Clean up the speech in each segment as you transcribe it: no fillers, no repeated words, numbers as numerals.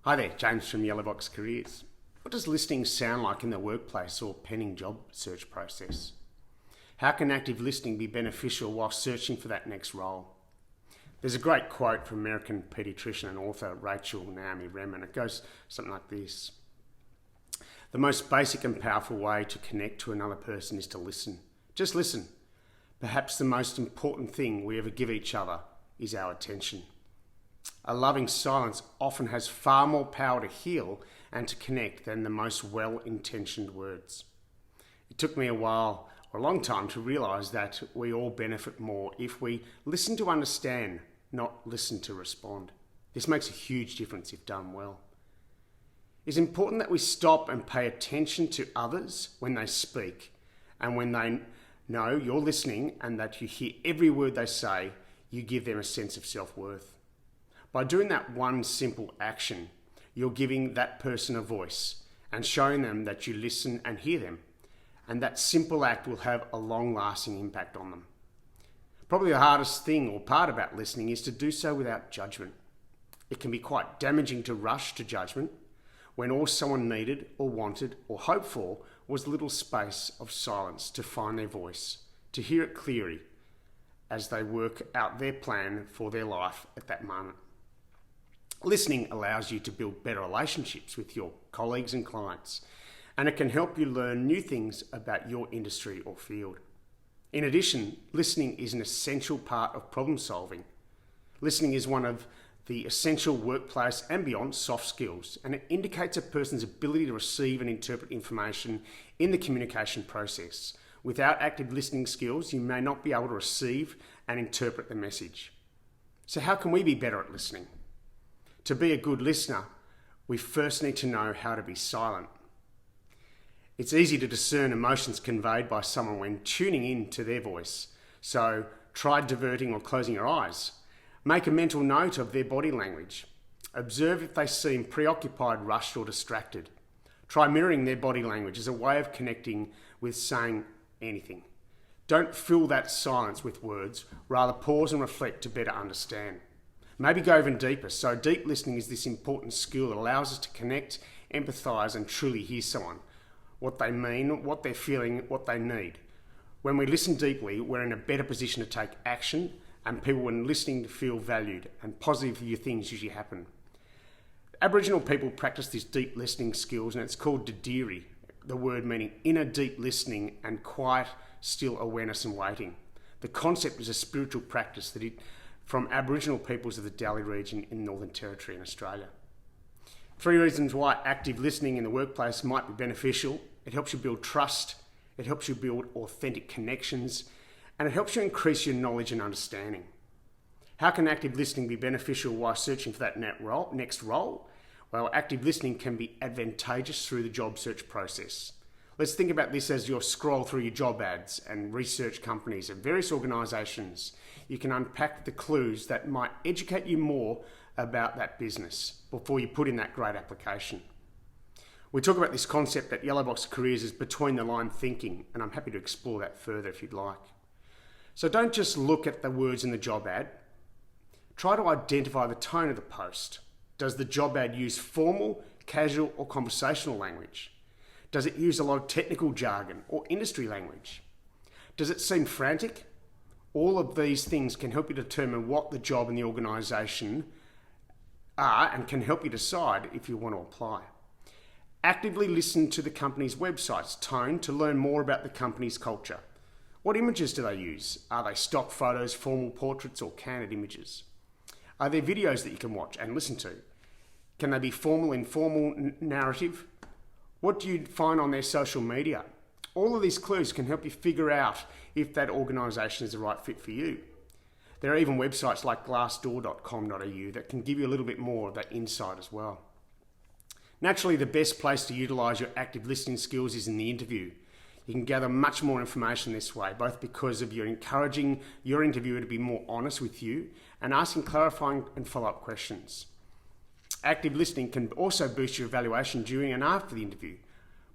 Hi there, James from YellowBox Careers. What does listening sound like in the workplace or pending job search process? How can active listening be beneficial while searching for that next role? There's a great quote from American paediatrician and author Rachel Naomi Remen, and it goes something like this. The most basic and powerful way to connect to another person is to listen. Just listen. Perhaps the most important thing we ever give each other is our attention. A loving silence often has far more power to heal and to connect than the most well-intentioned words. It took me a while, or a long time, to realise that we all benefit more if we listen to understand, not listen to respond. This makes a huge difference if done well. It's important that we stop and pay attention to others when they speak and when they know you're listening and that you hear every word they say, you give them a sense of self-worth. By doing that one simple action, you're giving that person a voice and showing them that you listen and hear them. And that simple act will have a long-lasting impact on them. Probably the hardest thing or part about listening is to do so without judgment. It can be quite damaging to rush to judgment when all someone needed or wanted or hoped for was a little space of silence to find their voice, to hear it clearly as they work out their plan for their life at that moment. Listening allows you to build better relationships with your colleagues and clients, and it can help you learn new things about your industry or field. In addition, listening is an essential part of problem solving. Listening is one of the essential workplace and beyond soft skills, and it indicates a person's ability to receive and interpret information in the communication process. Without active listening skills, you may not be able to receive and interpret the message. So how can we be better at listening? To be a good listener, we first need to know how to be silent. It's easy to discern emotions conveyed by someone when tuning in to their voice. So try diverting or closing your eyes. Make a mental note of their body language. Observe if they seem preoccupied, rushed, or distracted. Try mirroring their body language as a way of connecting with saying anything. Don't fill that silence with words, rather pause and reflect to better understand. Maybe go even deeper. So deep listening is this important skill that allows us to connect, empathise and truly hear someone, what they mean, what they're feeling, what they need. When we listen deeply, we're in a better position to take action, and people, when listening, to feel valued, and positive things usually happen. Aboriginal people practice this deep listening skills, and it's called Didiri, the word meaning inner deep listening and quiet, still awareness and waiting. The concept is a spiritual practice from Aboriginal peoples of the Dali region in Northern Territory in Australia. 3 reasons why active listening in the workplace might be beneficial. It helps you build trust, it helps you build authentic connections, and it helps you increase your knowledge and understanding. How can active listening be beneficial while searching for that next role? Well, active listening can be advantageous through the job search process. Let's think about this as you scroll through your job ads and research companies and various organisations. You can unpack the clues that might educate you more about that business before you put in that great application. We talk about this concept at YellowBox Careers as between the line thinking, and I'm happy to explore that further if you'd like. So don't just look at the words in the job ad. Try to identify the tone of the post. Does the job ad use formal, casual or conversational language? Does it use a lot of technical jargon or industry language? Does it seem frantic? All of these things can help you determine what the job and the organisation are and can help you decide if you want to apply. Actively listen to the company's website's tone to learn more about the company's culture. What images do they use? Are they stock photos, formal portraits or candid images? Are there videos that you can watch and listen to? Can they be formal, informal, narrative? What do you find on their social media? All of these clues can help you figure out if that organisation is the right fit for you. There are even websites like glassdoor.com.au that can give you a little bit more of that insight as well. Naturally, the best place to utilise your active listening skills is in the interview. You can gather much more information this way, both because of you're encouraging your interviewer to be more honest with you and asking clarifying and follow-up questions. Active listening can also boost your evaluation during and after the interview.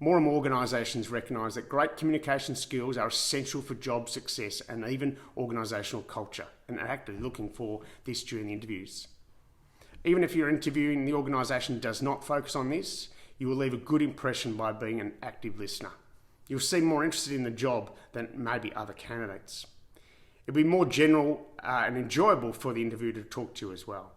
More and more organisations recognise that great communication skills are essential for job success and even organisational culture, and are actively looking for this during the interviews. Even if you're interviewing, the organisation does not focus on this, you will leave a good impression by being an active listener. You'll seem more interested in the job than maybe other candidates. It'll be more general and enjoyable for the interviewer to talk to you as well.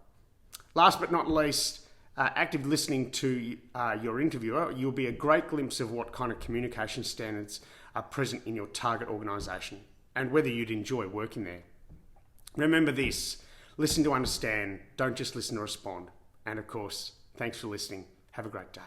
Last but not least, active listening to your interviewer, you'll be a great glimpse of what kind of communication standards are present in your target organisation and whether you'd enjoy working there. Remember this, listen to understand, don't just listen to respond. And of course, thanks for listening. Have a great day.